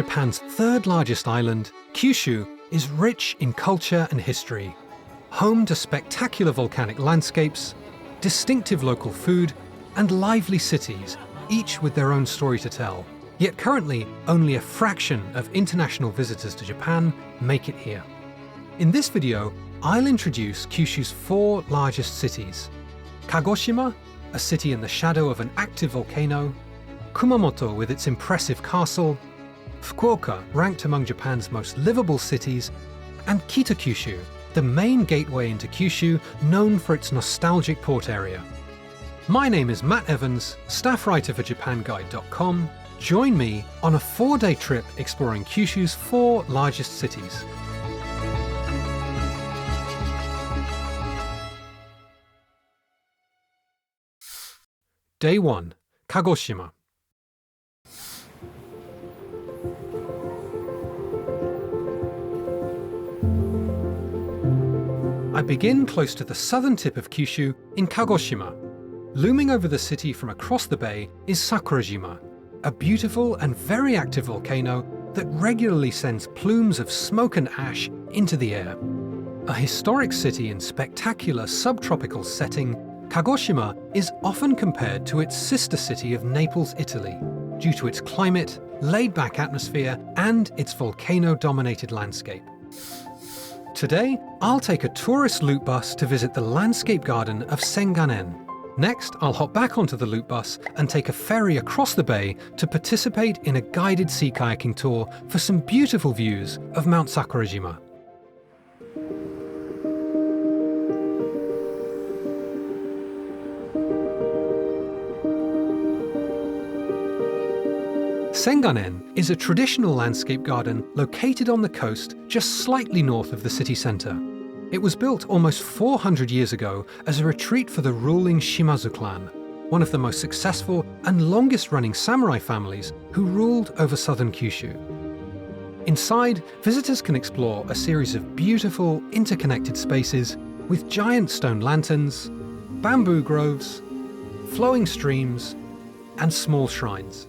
Japan's third largest island, Kyushu is rich in culture and history. Home to spectacular volcanic landscapes, distinctive local food, and lively cities, each with their own story to tell. Yet currently, only a fraction of international visitors to Japan make it here. In this video, I'll introduce Kyushu's 4 largest cities. Kagoshima, a city in the shadow of an active volcano, Kumamoto with its impressive castle, Fukuoka, ranked among Japan's most livable cities, and Kitakyushu, the main gateway into Kyushu, known for its nostalgic port area. My name is Matt Evans, staff writer for JapanGuide.com. Join me on a 4-day trip exploring Kyushu's 4 largest cities. Day 1. Kagoshima. I begin close to the southern tip of Kyushu in Kagoshima. Looming over the city from across the bay is Sakurajima, a beautiful and very active volcano that regularly sends plumes of smoke and ash into the air. A historic city in spectacular subtropical setting, Kagoshima is often compared to its sister city of Naples, Italy, due to its climate, laid-back atmosphere, and its volcano-dominated landscape. Today, I'll take a tourist loop bus to visit the landscape garden of Senganen. Next, I'll hop back onto the loop bus and take a ferry across the bay to participate in a guided sea kayaking tour for some beautiful views of Mount Sakurajima. Senganen is a traditional landscape garden located on the coast just slightly north of the city centre. It was built almost 400 years ago as a retreat for the ruling Shimazu clan, one of the most successful and longest-running samurai families who ruled over southern Kyushu. Inside, visitors can explore a series of beautiful, interconnected spaces with giant stone lanterns, bamboo groves, flowing streams, and small shrines.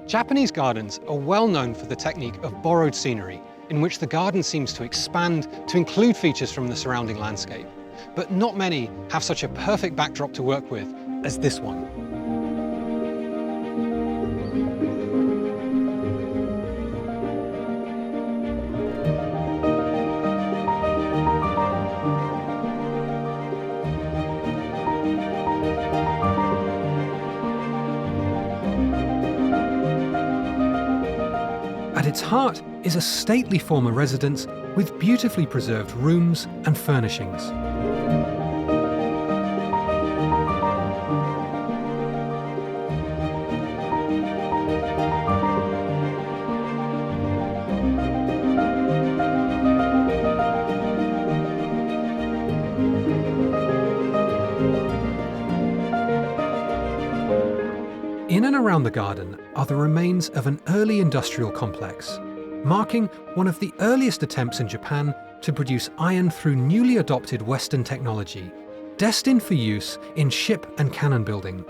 Japanese gardens are well known for the technique of borrowed scenery, in which the garden seems to expand to include features from the surrounding landscape. But not many have such a perfect backdrop to work with as this one. At its heart is a stately former residence with beautifully preserved rooms and furnishings. In and around the garden are the remains of an early industrial complex, marking one of the earliest attempts in Japan to produce iron through newly adopted Western technology, destined for use in ship and cannon building.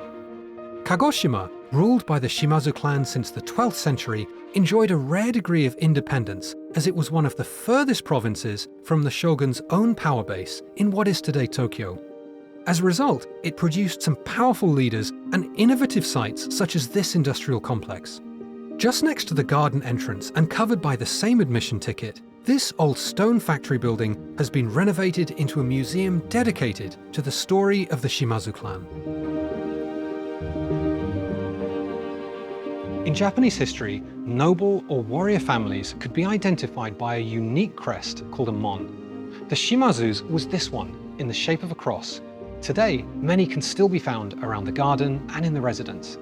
Kagoshima, ruled by the Shimazu clan since the 12th century, enjoyed a rare degree of independence as it was one of the furthest provinces from the shogun's own power base in what is today Tokyo. As a result, it produced some powerful leaders and innovative sites such as this industrial complex. Just next to the garden entrance and covered by the same admission ticket, this old stone factory building has been renovated into a museum dedicated to the story of the Shimazu clan. In Japanese history, noble or warrior families could be identified by a unique crest called a mon. The Shimazu's was this one, in the shape of a cross. Today, many can still be found around the garden and in the residence.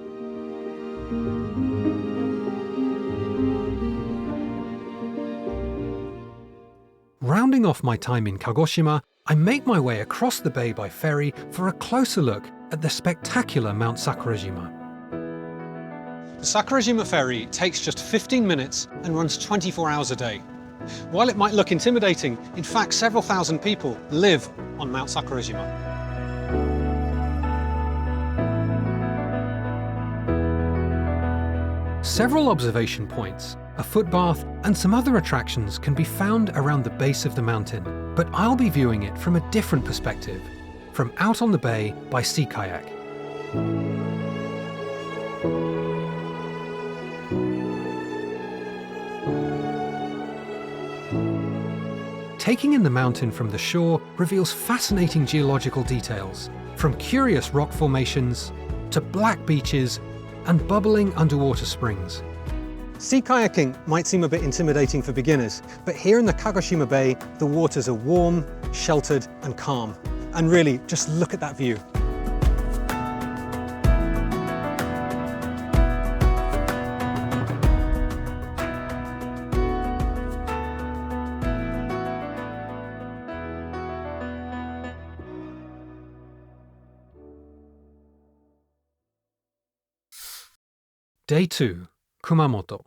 Rounding off my time in Kagoshima, I make my way across the bay by ferry for a closer look at the spectacular Mount Sakurajima. The Sakurajima ferry takes just 15 minutes and runs 24 hours a day. While it might look intimidating, in fact several thousand people live on Mount Sakurajima. Several observation points, a footbath, and some other attractions can be found around the base of the mountain, but I'll be viewing it from a different perspective, from out on the bay by sea kayak. Taking in the mountain from the shore reveals fascinating geological details, from curious rock formations to black beaches and bubbling underwater springs. Sea kayaking might seem a bit intimidating for beginners, but here in the Kagoshima Bay, the waters are warm, sheltered, and calm. And really, just look at that view. Day 2, Kumamoto.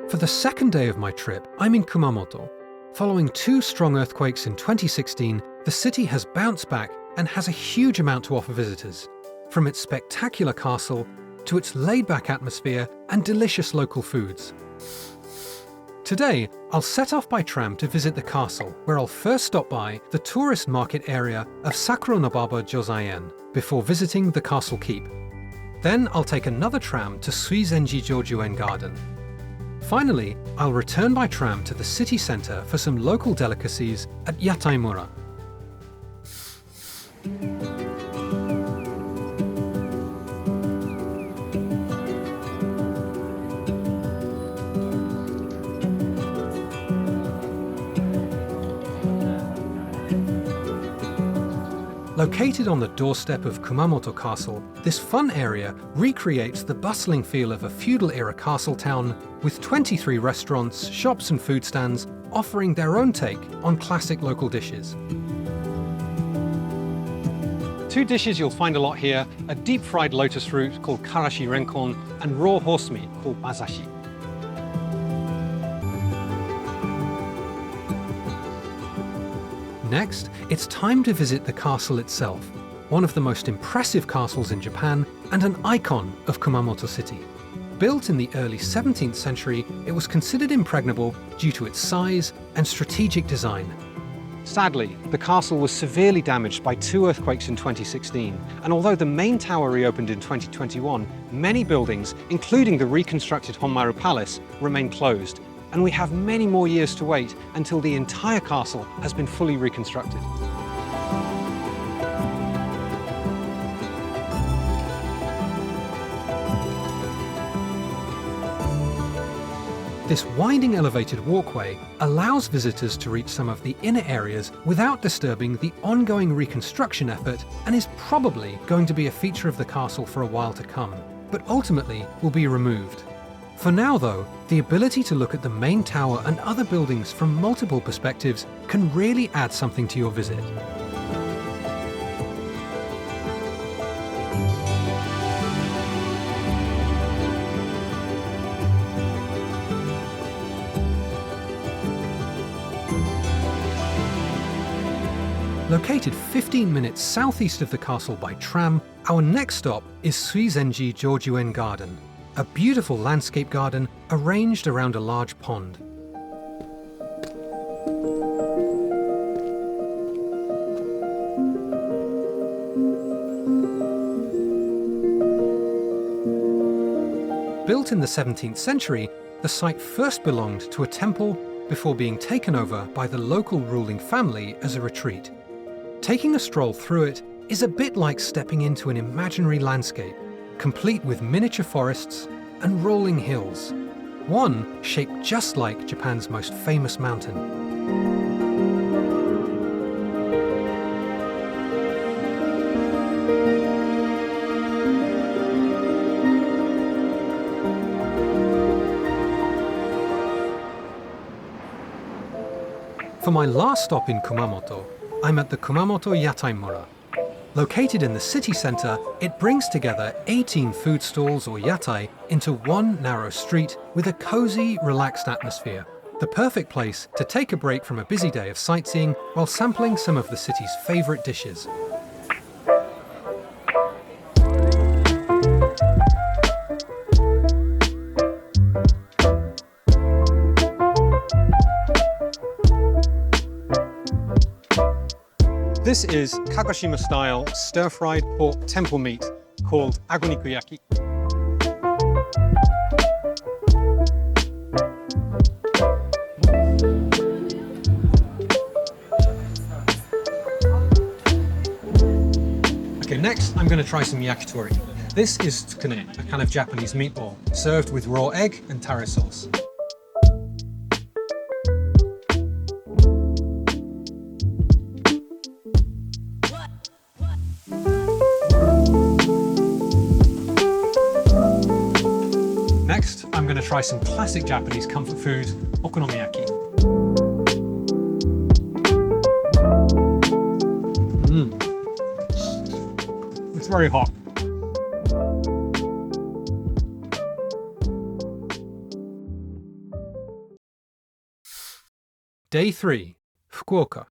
For the second day of my trip, I'm in Kumamoto. Following 2 strong earthquakes in 2016, the city has bounced back and has a huge amount to offer visitors, from its spectacular castle to its laid-back atmosphere and delicious local foods. Today, I'll set off by tram to visit the castle, where I'll first stop by the tourist market area of Sakuro-no-baba Jozaien before visiting the castle keep. Then I'll take another tram to Suizenji Jojuen Garden. Finally, I'll return by tram to the city centre for some local delicacies at Yataimura. Located on the doorstep of Kumamoto Castle, this fun area recreates the bustling feel of a feudal-era castle town with 23 restaurants, shops and food stands offering their own take on classic local dishes. 2 dishes you'll find a lot here are deep-fried lotus root called karashi renkon and raw horse meat called bazashi. Next, it's time to visit the castle itself, one of the most impressive castles in Japan and an icon of Kumamoto City. Built in the early 17th century, it was considered impregnable due to its size and strategic design. Sadly, the castle was severely damaged by 2 earthquakes in 2016, and although the main tower reopened in 2021, many buildings, including the reconstructed Honmaru Palace, remain closed, and we have many more years to wait until the entire castle has been fully reconstructed. This winding elevated walkway allows visitors to reach some of the inner areas without disturbing the ongoing reconstruction effort, and is probably going to be a feature of the castle for a while to come, but ultimately will be removed. For now though, the ability to look at the main tower and other buildings from multiple perspectives can really add something to your visit. Located 15 minutes southeast of the castle by tram, our next stop is Suizenji Jojuen Garden, a beautiful landscape garden arranged around a large pond. Built in the 17th century, the site first belonged to a temple before being taken over by the local ruling family as a retreat. Taking a stroll through it is a bit like stepping into an imaginary landscape, complete with miniature forests and rolling hills, one shaped just like Japan's most famous mountain. For my last stop in Kumamoto, I'm at the Kumamoto Yataimura. Located in the city centre, it brings together 18 food stalls or yatai into one narrow street with a cosy, relaxed atmosphere. the perfect place to take a break from a busy day of sightseeing while sampling some of the city's favourite dishes. This is Kagoshima-style stir-fried pork temple meat called agonikuyaki. Okay, next I'm going to try some yakitori. This is tsukune, a kind of Japanese meatball, served with raw egg and taro sauce. Next, I'm going to try some classic Japanese comfort food, okonomiyaki. It's very hot. Day 3, Fukuoka.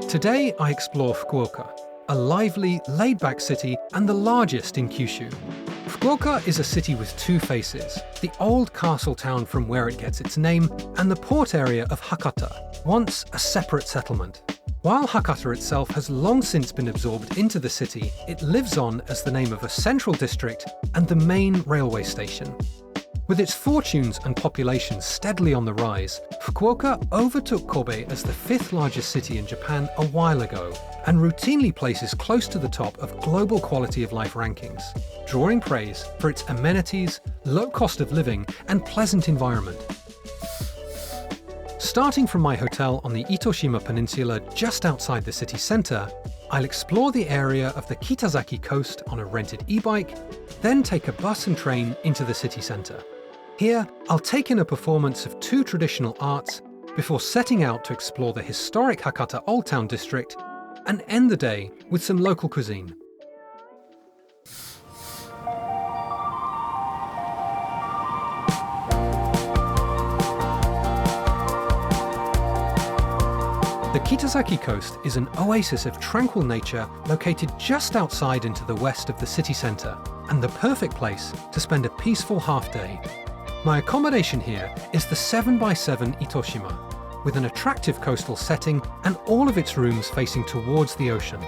Today I explore Fukuoka, a lively, laid-back city and the largest in Kyushu. Fukuoka is a city with two faces, the old castle town from where it gets its name, and the port area of Hakata, once a separate settlement. While Hakata itself has long since been absorbed into the city, it lives on as the name of a central district and the main railway station. With its fortunes and population steadily on the rise, Fukuoka overtook Kobe as the 5th largest city in Japan a while ago, and routinely places close to the top of global quality of life rankings, drawing praise for its amenities, low cost of living, and pleasant environment. Starting from my hotel on the Itoshima Peninsula just outside the city centre, I'll explore the area of the Kitazaki coast on a rented e-bike, then take a bus and train into the city centre. Here, I'll take in a performance of 2 traditional arts before setting out to explore the historic Hakata Old Town district and end the day with some local cuisine. The Kitazaki coast is an oasis of tranquil nature located just outside into the west of the city centre, and the perfect place to spend a peaceful half-day. My accommodation here is the 7x7 Itoshima, with an attractive coastal setting and all of its rooms facing towards the ocean.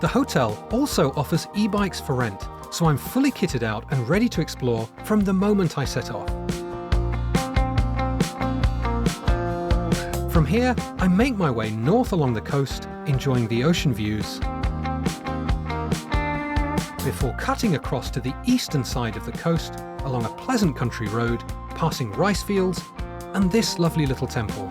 The hotel also offers e-bikes for rent, so I'm fully kitted out and ready to explore from the moment I set off. From here, I make my way north along the coast, enjoying the ocean views, before cutting across to the eastern side of the coast along a pleasant country road, passing rice fields and this lovely little temple.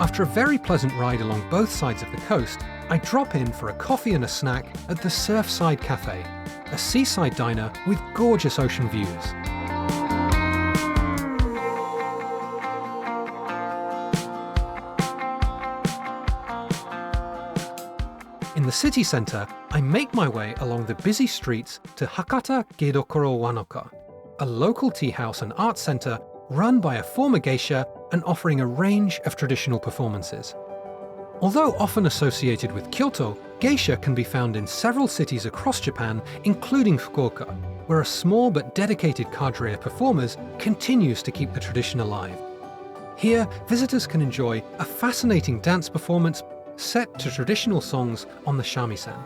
After a very pleasant ride along both sides of the coast, I drop in for a coffee and a snack at the Surfside Cafe, a seaside diner with gorgeous ocean views. In the city centre, I make my way along the busy streets to Hakata Geidokoro Wanoka, a local tea house and art centre run by a former geisha and offering a range of traditional performances. Although often associated with Kyoto, geisha can be found in several cities across Japan, including Fukuoka, where a small but dedicated cadre of performers continues to keep the tradition alive. Here, visitors can enjoy a fascinating dance performance set to traditional songs on the shamisen.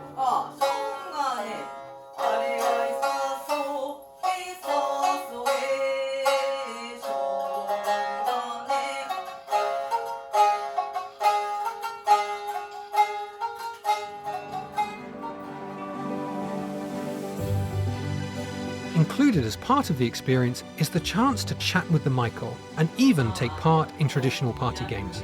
Included as part of the experience is the chance to chat with the maiko and even take part in traditional party games.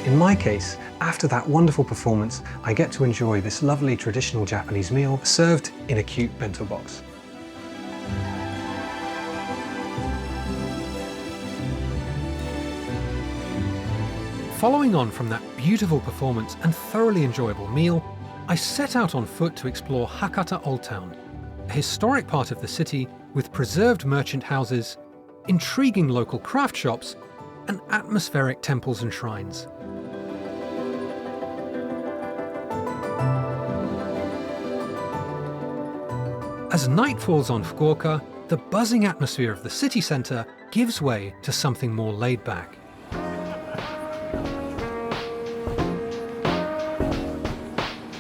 In my case, after that wonderful performance, I get to enjoy this lovely traditional Japanese meal served in a cute bento box. Following on from that beautiful performance and thoroughly enjoyable meal, I set out on foot to explore Hakata Old Town, a historic part of the city with preserved merchant houses, intriguing local craft shops, and atmospheric temples and shrines. As night falls on Fukuoka, the buzzing atmosphere of the city centre gives way to something more laid back.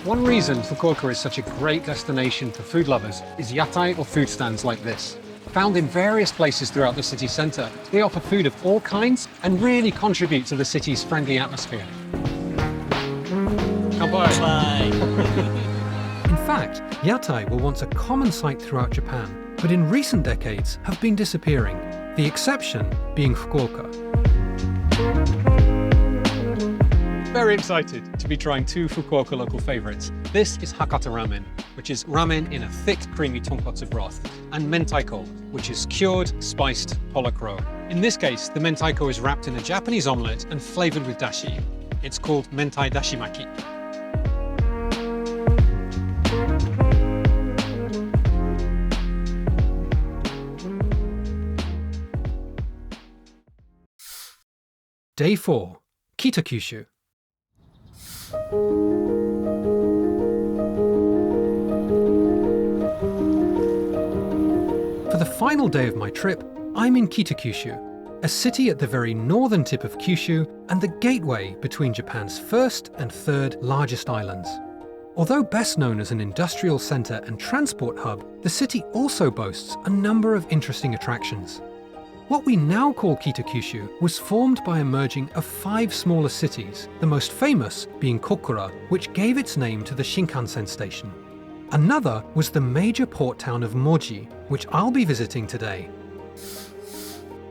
One reason Fukuoka is such a great destination for food lovers is yatai or food stands like this. Found in various places throughout the city centre, they offer food of all kinds and really contribute to the city's friendly atmosphere. Bye. In fact, yatai were once a common sight throughout Japan, but in recent decades have been disappearing, the exception being Fukuoka. Very excited to be trying two Fukuoka local favourites. This is Hakata ramen, which is ramen in a thick, creamy tonkotsu broth, and mentaiko, which is cured, spiced pollock roe. In this case, the mentaiko is wrapped in a Japanese omelette and flavoured with dashi. It's called mentai dashimaki. Day 4. Kitakyushu. For the final day of my trip, I'm in Kitakyushu, a city at the very northern tip of Kyushu and the gateway between Japan's first and third largest islands. Although best known as an industrial centre and transport hub, the city also boasts a number of interesting attractions. What we now call Kitakyushu was formed by a merging of 5 smaller cities, the most famous being Kokura, which gave its name to the Shinkansen station. Another was the major port town of Moji, which I'll be visiting today.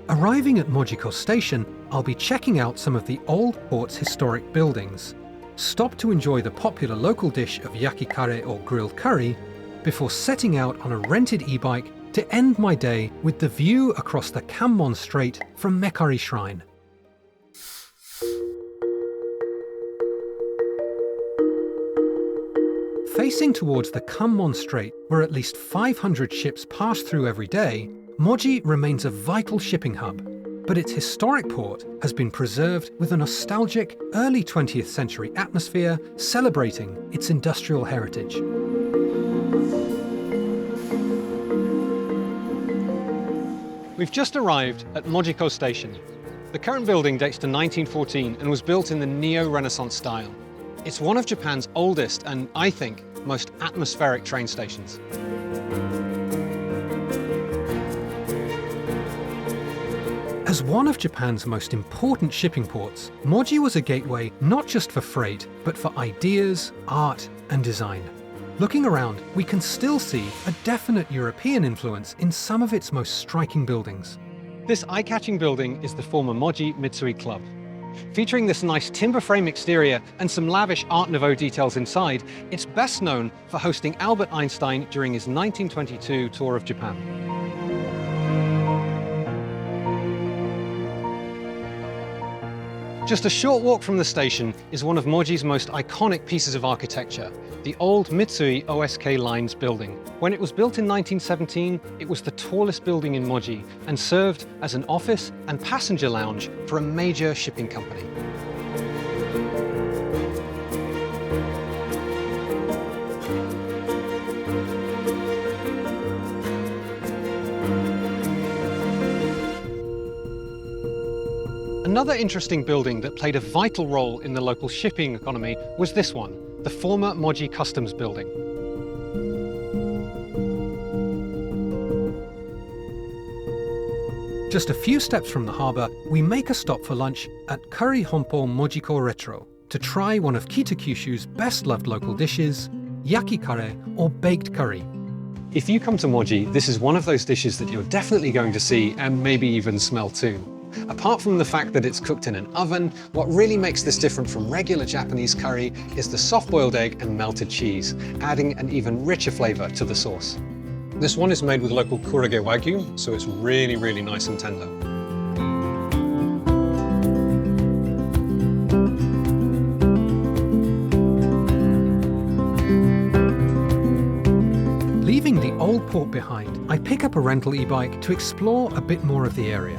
Arriving at Mojiko Station, I'll be checking out some of the old port's historic buildings, stop to enjoy the popular local dish of yakikare or grilled curry, before setting out on a rented e-bike to end my day with the view across the Kanmon Strait from Mekari Shrine. Facing towards the Kanmon Strait, where at least 500 ships pass through every day, Moji remains a vital shipping hub, but its historic port has been preserved with a nostalgic early 20th century atmosphere celebrating its industrial heritage. We've just arrived at Mojiko Station. The current building dates to 1914 and was built in the neo-Renaissance style. It's one of Japan's oldest and, I think, most atmospheric train stations. As one of Japan's most important shipping ports, Moji was a gateway not just for freight, but for ideas, art, and design. Looking around, we can still see a definite European influence in some of its most striking buildings. This eye-catching building is the former Moji Mitsui Club. Featuring this nice timber frame exterior and some lavish Art Nouveau details inside, it's best known for hosting Albert Einstein during his 1922 tour of Japan. Just a short walk from the station is one of Moji's most iconic pieces of architecture, the old Mitsui OSK Lines building. When it was built in 1917, it was the tallest building in Moji and served as an office and passenger lounge for a major shipping company. Another interesting building that played a vital role in the local shipping economy was this one, the former Moji Customs Building. Just a few steps from the harbour, we make a stop for lunch at Curry Honpo Mojiko Retro to try one of Kitakyushu's best-loved local dishes, yakikare or baked curry. If you come to Moji, this is one of those dishes that you're definitely going to see and maybe even smell too. Apart from the fact that it's cooked in an oven, what really makes this different from regular Japanese curry is the soft-boiled egg and melted cheese, adding an even richer flavour to the sauce. This one is made with local Kurage Wagyu, so it's really nice and tender. behind, I pick up a rental e-bike to explore a bit more of the area.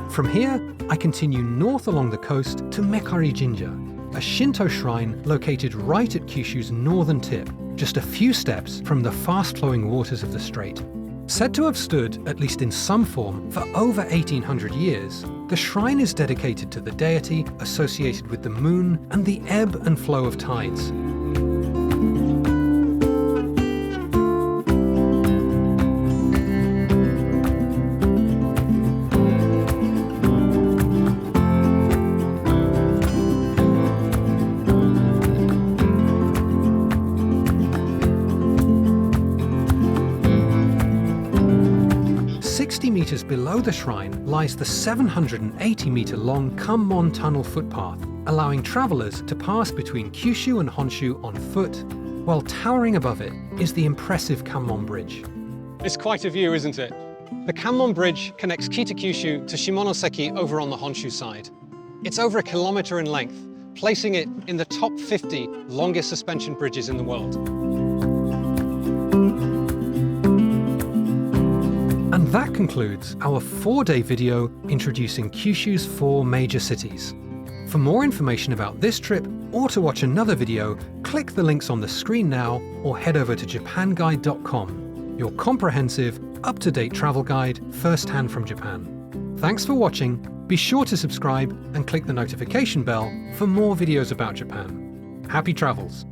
From here, I continue north along the coast to Mekari Jinja, a Shinto shrine located right at Kyushu's northern tip, just a few steps from the fast-flowing waters of the strait. Said to have stood, at least in some form, for over 1800 years, the shrine is dedicated to the deity associated with the moon and the ebb and flow of tides. Meters below the shrine lies the 780-meter-long Kummon Tunnel footpath, allowing travelers to pass between Kyushu and Honshu on foot, while towering above it is the impressive Kummon Bridge. It's quite a view, isn't it? The Kummon Bridge connects Kitakyushu to Shimonoseki over on the Honshu side. It's over 1 kilometer in length, placing it in the top 50 longest suspension bridges in the world. And that concludes our 4-day video introducing Kyushu's 4 major cities. For more information about this trip, or to watch another video, click the links on the screen now, or head over to japanguide.com, your comprehensive, up-to-date travel guide first-hand from Japan. Thanks for watching, be sure to subscribe and click the notification bell for more videos about Japan. Happy travels!